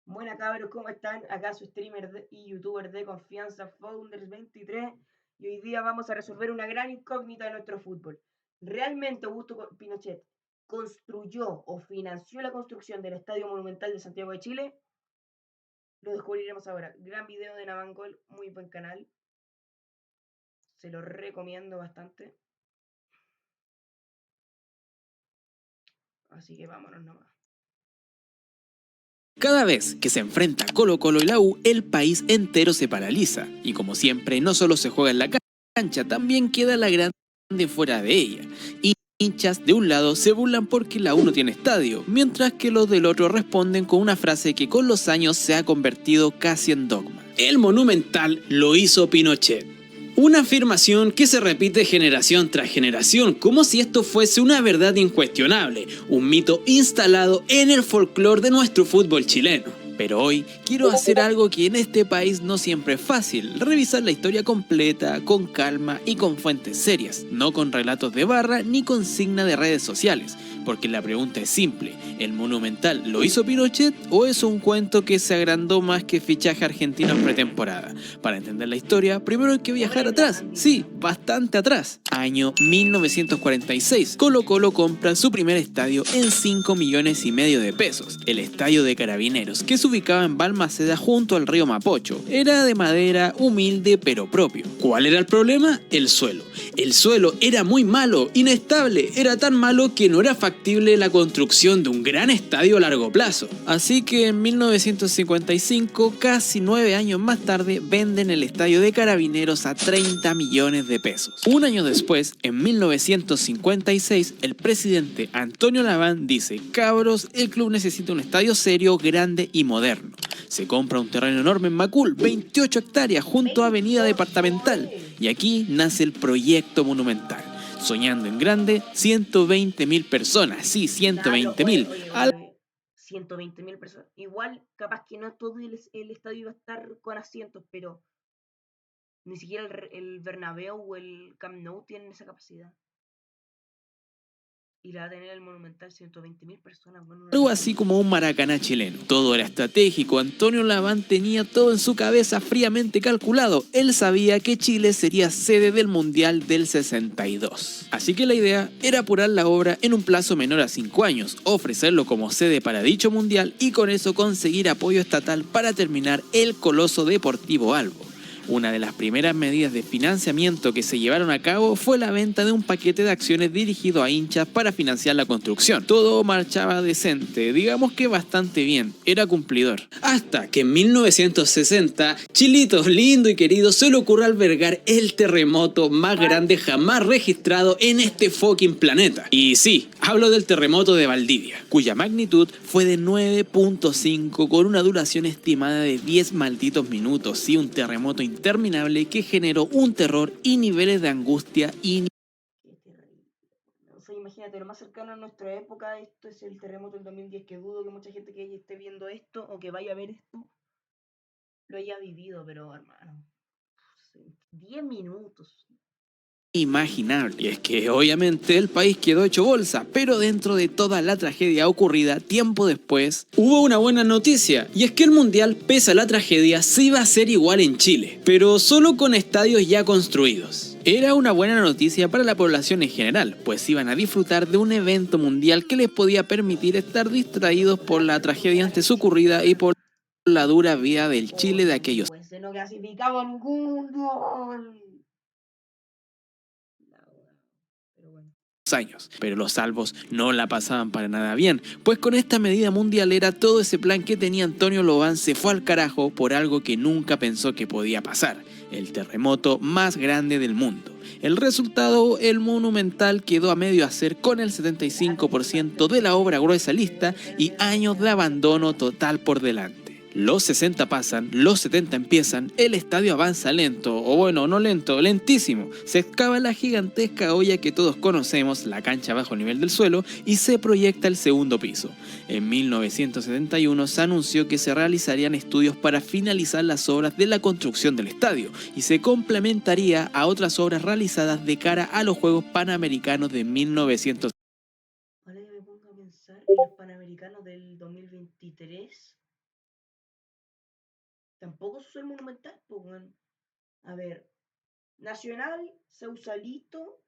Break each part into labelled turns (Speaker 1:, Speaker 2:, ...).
Speaker 1: Buena cabros, ¿cómo están? Acá su y youtuber de confianza, Founders23, y hoy día vamos a resolver una gran incógnita de nuestro fútbol. ¿Realmente Augusto Pinochet construyó o financió la construcción del Estadio Monumental de Santiago de Chile? Lo descubriremos ahora. Gran video de Navangol, muy buen canal, se lo recomiendo bastante. Así que vámonos nomás.
Speaker 2: Cada vez que se enfrenta Colo-Colo y la U, el país entero se paraliza. Y como siempre, no solo se juega en la cancha, también queda la grande fuera de ella. Y hinchas de un lado se burlan porque la U no tiene estadio, mientras que los del otro responden con una frase que con los años se ha convertido casi en dogma. El Monumental lo hizo Pinochet. Una afirmación que se repite generación tras generación, como si esto fuese una verdad incuestionable, un mito instalado en el folclore de nuestro fútbol chileno. Pero hoy quiero hacer algo que en este país no siempre es fácil, revisar la historia completa, con calma y con fuentes serias, no con relatos de barra ni consigna de redes sociales, porque la pregunta es simple: ¿el Monumental lo hizo Pinochet o es un cuento que se agrandó más que fichaje argentino en pretemporada? Para entender la historia, primero hay que viajar atrás, sí, bastante atrás. Año 1946, Colo-Colo compra su primer estadio en 5,5 millones de pesos, el Estadio de Carabineros, que se ubicaba en Balmaceda junto al río Mapocho. Era de madera, humilde pero propio. ¿Cuál era el problema? El suelo. El suelo era muy malo, inestable, era tan malo que no era factible la construcción de un gran estadio a largo plazo. Así que en 1955, casi 9 años más tarde, venden el estadio de Carabineros a 30 millones de pesos. Un año después, en 1956, el presidente Antonio Laván dice: cabros, el club necesita un estadio serio, grande y moderno. Se compra un terreno enorme en Macul, 28 hectáreas junto a Avenida
Speaker 1: 28,
Speaker 2: Departamental, y aquí nace el proyecto Monumental. Soñando en grande, 120.000 personas, sí,
Speaker 1: claro,
Speaker 2: 120.000,
Speaker 1: 120.000 personas. Igual, capaz que no todo el estadio iba a estar con asientos, pero ni siquiera el Bernabéu o el Camp Nou tienen esa capacidad. Y la va a tener el Monumental 120.000 personas. Bueno, una
Speaker 2: algo
Speaker 1: locura.
Speaker 2: así como un Maracaná chileno. Todo era estratégico, Antonio Laván tenía todo en su cabeza fríamente calculado. Él sabía que Chile sería sede del Mundial del 62. Así que la idea era apurar la obra en un plazo menor a 5 años, ofrecerlo como sede para dicho Mundial y con eso conseguir apoyo estatal para terminar el coloso deportivo Albo. Una de las primeras medidas de financiamiento que se llevaron a cabo fue la venta de un paquete de acciones dirigido a hinchas para financiar la construcción. Todo marchaba decente, digamos que bastante bien, era cumplidor. Hasta que en 1960, Chilito lindo y querido, se le ocurrió albergar el terremoto más grande jamás registrado en este fucking planeta. Y sí, hablo del terremoto de Valdivia, cuya magnitud fue de 9.5 con una duración estimada de 10 malditos minutos y un terremoto interminable que generó un terror y niveles de angustia
Speaker 1: Qué terrible. O sea, imagínate, lo más cercano a nuestra época, esto es el terremoto del 2010, que dudo que mucha gente que esté viendo esto o que vaya a ver esto lo haya vivido, pero hermano, 10 minutos.
Speaker 2: inimaginable. Y es que obviamente el país quedó hecho bolsa, pero dentro de toda la tragedia ocurrida tiempo después, hubo una buena noticia, y es que el Mundial, pese a la tragedia, se iba a hacer igual en Chile, pero solo con estadios ya construidos. Era una buena noticia para la población en general, pues iban a disfrutar de un evento mundial que les podía permitir estar distraídos por la tragedia antes ocurrida y por la dura vida del Chile de aquellos
Speaker 1: Pues se no clasificaba ningún gol. Pero bueno.
Speaker 2: años, pero los salvos no la pasaban para nada bien, pues con esta medida mundialera todo ese plan que tenía Antonio Lobán se fue al carajo por algo que nunca pensó que podía pasar: el terremoto más grande del mundo. El resultado, el Monumental quedó a medio hacer con el 75% de la obra gruesa lista y años de abandono total por delante. Los 60 pasan, los 70 empiezan, el estadio avanza lento, o bueno, no lento, lentísimo. Se excava la gigantesca olla que todos conocemos, la cancha bajo el nivel del suelo, y se proyecta el segundo piso. En 1971 se anunció que se realizarían estudios para finalizar las obras de la construcción del estadio, y se complementaría a otras obras realizadas de cara a los Juegos Panamericanos de 1970.
Speaker 1: Ahora que me pongo a pensar en los Panamericanos del 2023, Tampoco se usó el Monumental, pues, weón. A ver, Nacional, Sausalito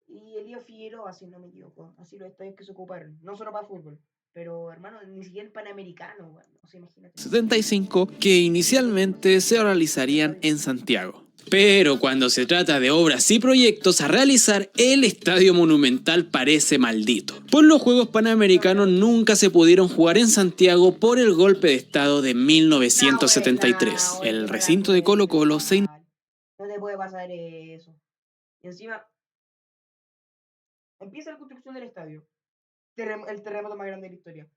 Speaker 1: y Elías Figueroa, si no me equivoco. Así los estadios que se ocuparon. No solo para fútbol. Pero, hermano, ni siquiera el Panamericano, weón. O sea, imagínate.
Speaker 2: 75 que inicialmente se realizarían en Santiago. Pero cuando se trata de obras y proyectos a realizar, el Estadio Monumental parece maldito. Pues los Juegos Panamericanos nunca se pudieron jugar en Santiago por el golpe de estado de 1973. El recinto de Colo-Colo se
Speaker 1: No te puede pasar eso. Y encima, empieza la construcción del estadio. El terremoto más grande de la historia.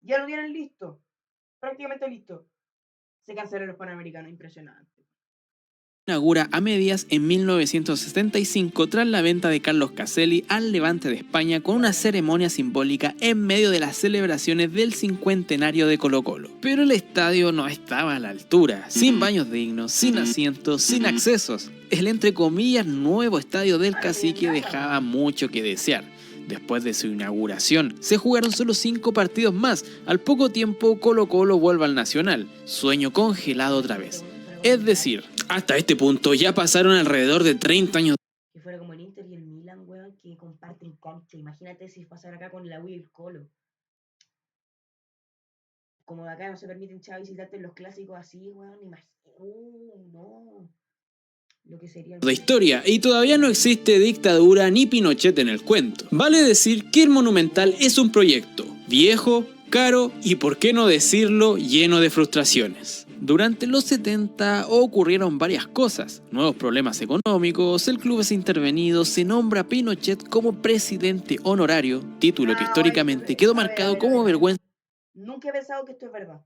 Speaker 1: Ya lo tienen listo. Prácticamente listo. Se cancelaron los Panamericanos. Impresionante.
Speaker 2: inaugura a medias en 1975 tras la venta de Carlos Caselli al Levante de España con una ceremonia simbólica en medio de las celebraciones del cincuentenario de Colo-Colo. Pero el estadio no estaba a la altura, sin baños dignos, sin asientos, sin accesos. El entre comillas nuevo estadio del Cacique dejaba mucho que desear. Después de su inauguración, se jugaron solo 5 partidos más. Al poco tiempo, Colo-Colo vuelve al Nacional, sueño congelado otra vez. Es decir, hasta este punto ya pasaron alrededor de 30 años.
Speaker 1: Que fuera como el Inter y el Milan, weón, que comparten cancha. Imagínate si pasara acá con la U y el Colo. Como acá no se permiten chavos visitarte en los clásicos así, weón, imagínate. No. Lo que sería
Speaker 2: De historia, y todavía no existe dictadura ni Pinochet en el cuento. Vale decir que el Monumental es un proyecto viejo, caro y, por qué no decirlo, lleno de frustraciones. Durante los 70 ocurrieron varias cosas, nuevos problemas económicos, el club es intervenido, se nombra a Pinochet como presidente honorario, título que históricamente quedó marcado como vergüenza.
Speaker 1: Nunca he pensado que esto es verdad.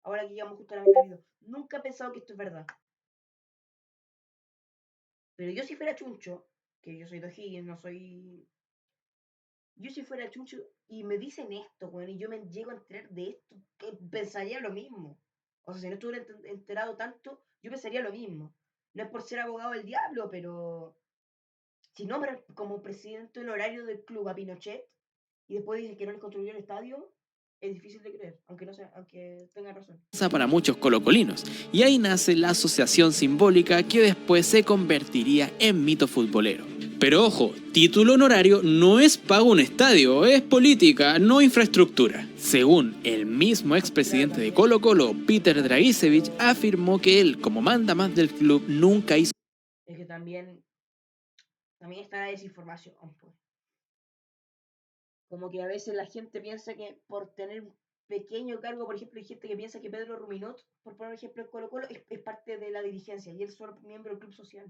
Speaker 1: Ahora que llegamos justo a la mitad del video. Nunca he pensado que esto es verdad. Pero yo si fuera chuncho, que yo soy de O'Higgins, no soy... Yo si fuera chuncho y me dicen esto, weón, y yo me llego a enterar de esto, pensaría lo mismo. O sea, si no estuviera enterado tanto, yo pensaría lo mismo. No es por ser abogado del diablo, pero... Si nombran como presidente honorario del club a Pinochet y después dicen que no les construyó el estadio, es difícil de creer, aunque tenga razón.
Speaker 2: Para muchos colocolinos, y ahí nace la asociación simbólica que después se convertiría en mito futbolero. Pero ojo, título honorario no es pago un estadio, es política, no infraestructura. Según el mismo expresidente de Colo-Colo, Peter Dragicevic, afirmó que él, como manda más del club, nunca hizo...
Speaker 1: Es que también está la desinformación, pues. Como que a veces la gente piensa que por tener un pequeño cargo, por ejemplo, hay gente que piensa que Pedro Ruminot, por poner un ejemplo en Colo-Colo, es parte de la dirigencia y él es solo miembro del club social.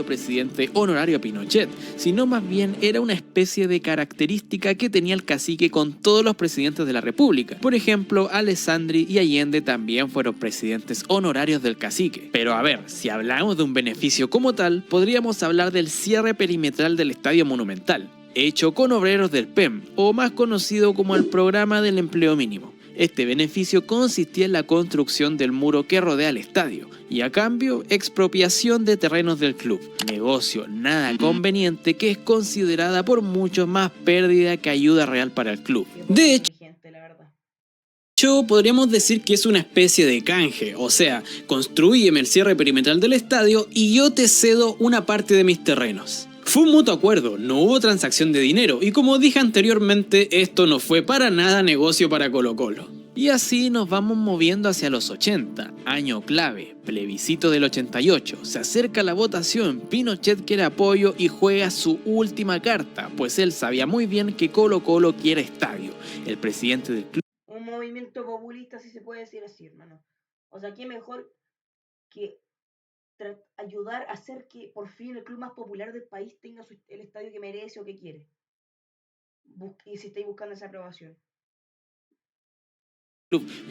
Speaker 2: Presidente honorario a Pinochet, sino más bien era una especie de característica que tenía el cacique con todos los presidentes de la república. Por ejemplo, Alessandri y Allende también fueron presidentes honorarios del cacique. Pero a ver, si hablamos de un beneficio como tal, podríamos hablar del cierre perimetral del Estadio Monumental, hecho con obreros del PEM, o más conocido como el Programa del Empleo Mínimo. Este beneficio consistía en la construcción del muro que rodea el estadio y a cambio expropiación de terrenos del club. Negocio nada conveniente que es considerada por muchos más pérdida que ayuda real para el club. De hecho, podríamos decir que es una especie de canje, o sea, constrúyeme el cierre perimetral del estadio y yo te cedo una parte de mis terrenos. Fue un mutuo acuerdo, no hubo transacción de dinero y como dije anteriormente, esto no fue para nada negocio para Colo-Colo. Y así nos vamos moviendo hacia los 80, año clave, plebiscito del 88, se acerca la votación, Pinochet quiere apoyo y juega su última carta, pues él sabía muy bien que Colo-Colo quiere estadio. El presidente del club...
Speaker 1: Un movimiento populista, si se puede decir así, hermano. O sea, ¿qué mejor que ayudar a hacer que por fin el club más popular del país tenga el estadio que merece o que quiere? Y si estáis buscando esa aprobación.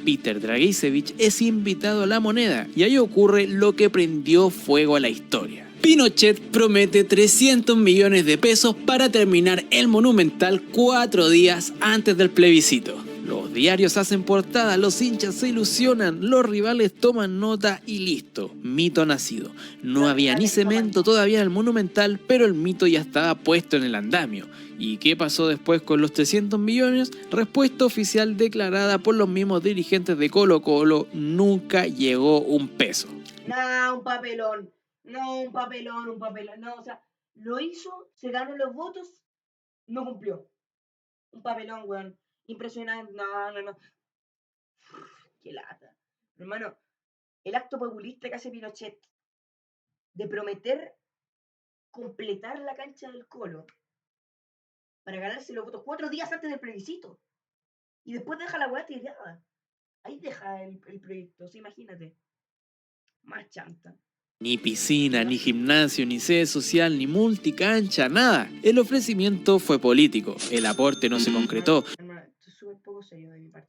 Speaker 2: Peter Dragicevic es invitado a la moneda y ahí ocurre lo que prendió fuego a la historia. Pinochet promete 300 millones de pesos para terminar el Monumental 4 días antes del plebiscito. Los Los diarios hacen portada, los hinchas se ilusionan, los rivales toman nota y listo, mito nacido. No había ni cemento todavía en el Monumental, pero el mito ya estaba puesto en el andamio. ¿Y qué pasó después con los 300 millones? Respuesta oficial declarada por los mismos dirigentes de Colo-Colo: nunca llegó un peso.
Speaker 1: Nah, un papelón. No, un papelón. No, o sea, lo hizo, se ganó los votos, no cumplió. Un papelón, weón. Impresionante. No. Qué lata. Hermano, el acto populista que hace Pinochet de prometer completar la cancha del Colo para ganarse los votos 4 días antes del plebiscito. Y después deja la weá tirada. Ahí deja el proyecto, o sea, imagínate. Más chanta.
Speaker 2: Ni piscina, ni gimnasio, ni sede social, ni multicancha, nada. El ofrecimiento fue político, el aporte no se concretó.
Speaker 1: Hermano, esto es súper poco serio de mi parte.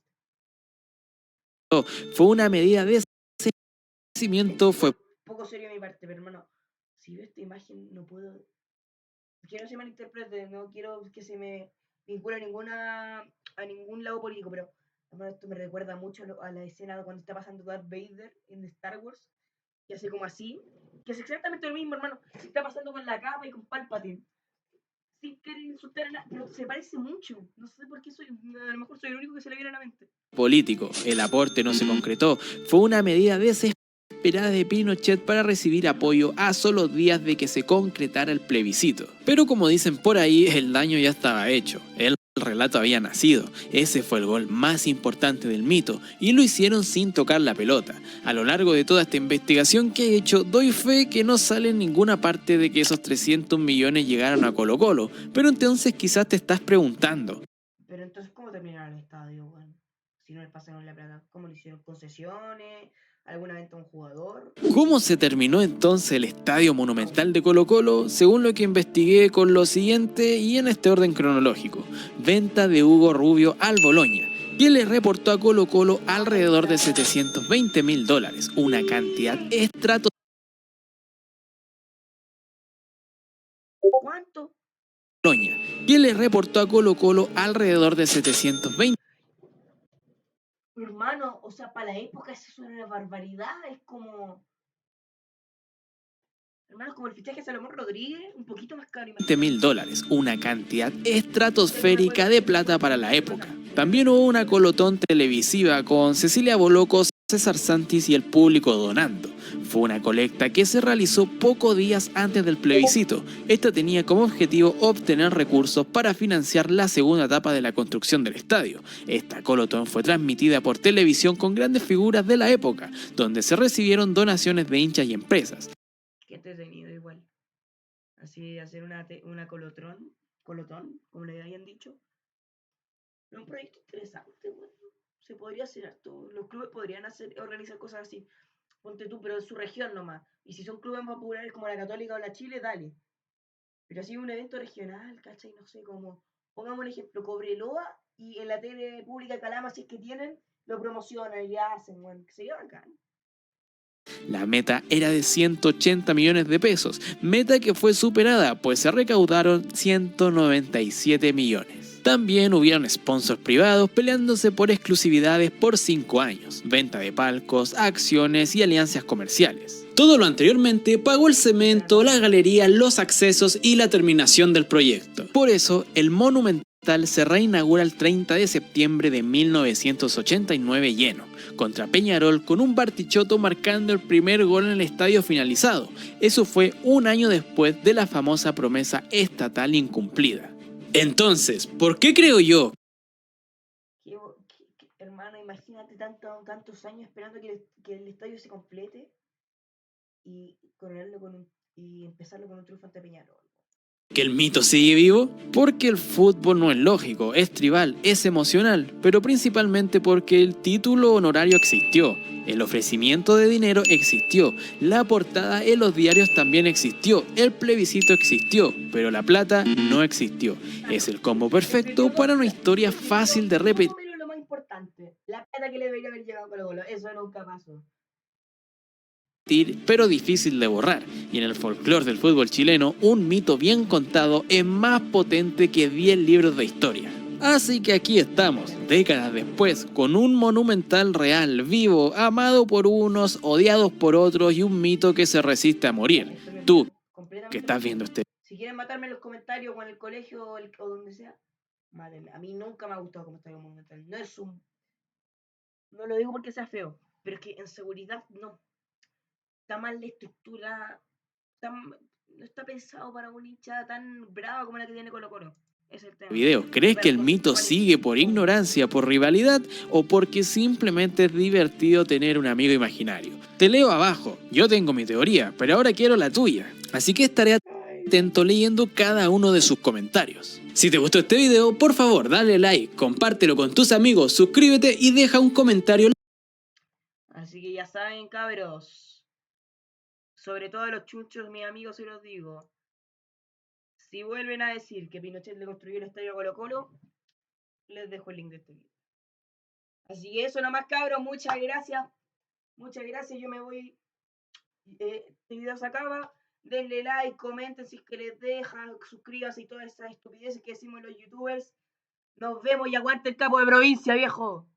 Speaker 2: Fue una medida de crecimiento, fue
Speaker 1: poco serio de mi parte, pero hermano, si veo esta imagen no puedo... Que no se malinterprete, no quiero que se me vincule a ningún lado político, pero hermano, esto me recuerda mucho a la escena cuando está pasando Darth Vader en Star Wars, que hace como así, que es exactamente lo mismo, hermano, se está pasando con la capa y con Palpatine. Sin querer insultar a nada, pero se parece mucho. No sé por qué a lo mejor soy el único que se le viene a la mente.
Speaker 2: Político, el aporte no se concretó, fue una medida desesperada de Pinochet para recibir apoyo a solo días de que se concretara el plebiscito. Pero como dicen por ahí, el daño ya estaba hecho. El relato había nacido, ese fue el gol más importante del mito y lo hicieron sin tocar la pelota. A lo largo de toda esta investigación que he hecho, doy fe que no sale en ninguna parte de que esos 300 millones llegaron a Colo-Colo, pero entonces quizás te estás preguntando:
Speaker 1: pero entonces, ¿cómo terminaron el estadio, weón? Si no les pasaron la plata, ¿cómo lo hicieron? ¿Concesiones? ¿Alguna venta a un jugador?
Speaker 2: ¿Cómo se terminó entonces el Estadio Monumental de Colo-Colo? Según lo que investigué, con lo siguiente y en este orden cronológico: venta de Hugo Rubio al Boloña, que le reportó a Colo-Colo alrededor de $720.000, una cantidad estratosférica.
Speaker 1: ¿Cuánto?
Speaker 2: Boloña, que le reportó a Colo-Colo alrededor de 720.
Speaker 1: Hermano, o sea, para la época eso es una barbaridad, es como... Hermano, es como el fichaje de Salomón Rodríguez, un poquito más caro.
Speaker 2: $20.000, una cantidad estratosférica de plata para la época. También hubo una colotón televisiva con Cecilia Bolocco, César Santis y el público donando. Fue una colecta que se realizó pocos días antes del plebiscito. Esta tenía como objetivo obtener recursos para financiar la segunda etapa de la construcción del estadio. Esta colotón fue transmitida por televisión con grandes figuras de la época, donde se recibieron donaciones de hinchas y empresas.
Speaker 1: Qué entretenido igual. Así hacer una colotón, como le habían dicho. Es un proyecto interesante, bueno. Se podría hacer harto. Los clubes podrían organizar cosas así. Ponte tú, pero en su región nomás. Y si son clubes más populares como la Católica o la Chile, dale. Pero así un evento regional, ¿cachai? No sé cómo. Pongamos un ejemplo, Cobreloa y en la tele pública de Calama, si es que tienen, lo promocionan y le hacen, bueno, que sería bacán.
Speaker 2: La meta era de 180 millones de pesos, meta que fue superada, pues se recaudaron 197 millones. También hubieron sponsors privados peleándose por exclusividades por 5 años, venta de palcos, acciones y alianzas comerciales. Todo lo anteriormente pagó el cemento, la galería, los accesos y la terminación del proyecto. Por eso, el Monumental se reinaugura el 30 de septiembre de 1989 lleno, contra Peñarol, con un Bartichotto marcando el primer gol en el estadio finalizado. Eso fue un año después de la famosa promesa estatal incumplida. Entonces, ¿por qué creo yo?
Speaker 1: Hermano, imagínate tantos años esperando que el estadio se complete y empezarlo con un triunfo ante Peñarol.
Speaker 2: ¿Que el mito sigue vivo? Porque el fútbol no es lógico, es tribal, es emocional, pero principalmente porque el título honorario existió, el ofrecimiento de dinero existió, la portada en los diarios también existió, el plebiscito existió, pero la plata no existió. Es el combo perfecto para una historia fácil de repetir.
Speaker 1: Lo más importante, la plata que le debería haber llegado a Colo-Colo, eso nunca pasó.
Speaker 2: Pero difícil de borrar, y en el folclore del fútbol chileno, un mito bien contado es más potente que 10 libros de historia. Así que aquí estamos, décadas después, con un monumental real, vivo, amado por unos, odiados por otros y un mito que se resiste a morir. Tú, que estás viendo este
Speaker 1: Si quieren matarme en los comentarios o en el colegio o donde sea, mátenme. A mí nunca me ha gustado como Estadio Monumental. No lo digo porque sea feo, pero es que en seguridad no. Está mal la estructura. No está pensado para una hinchada tan brava como la que tiene Colo Colo. Es el tema.
Speaker 2: video, ¿crees que el mito sigue por ignorancia, por rivalidad o porque simplemente es divertido tener un amigo imaginario? Te leo abajo, yo tengo mi teoría, pero ahora quiero la tuya, así que estaré atento leyendo cada uno de sus comentarios. Si te gustó este video, por favor dale like, compártelo con tus amigos, suscríbete y deja un comentario.
Speaker 1: Así que ya saben, cabros, sobre todo los chunchos, mis amigos, se los digo. Si vuelven a decir que Pinochet le construyó el estadio a Colo Colo, les dejo el link de este video. Así que eso nomás, cabros, muchas gracias. Muchas gracias, yo me voy. Este video se acaba. Denle like, comenten si es que les dejan, suscríbanse y todas esas estupideces que decimos los youtubers. Nos vemos y aguante el capo de provincia, viejo.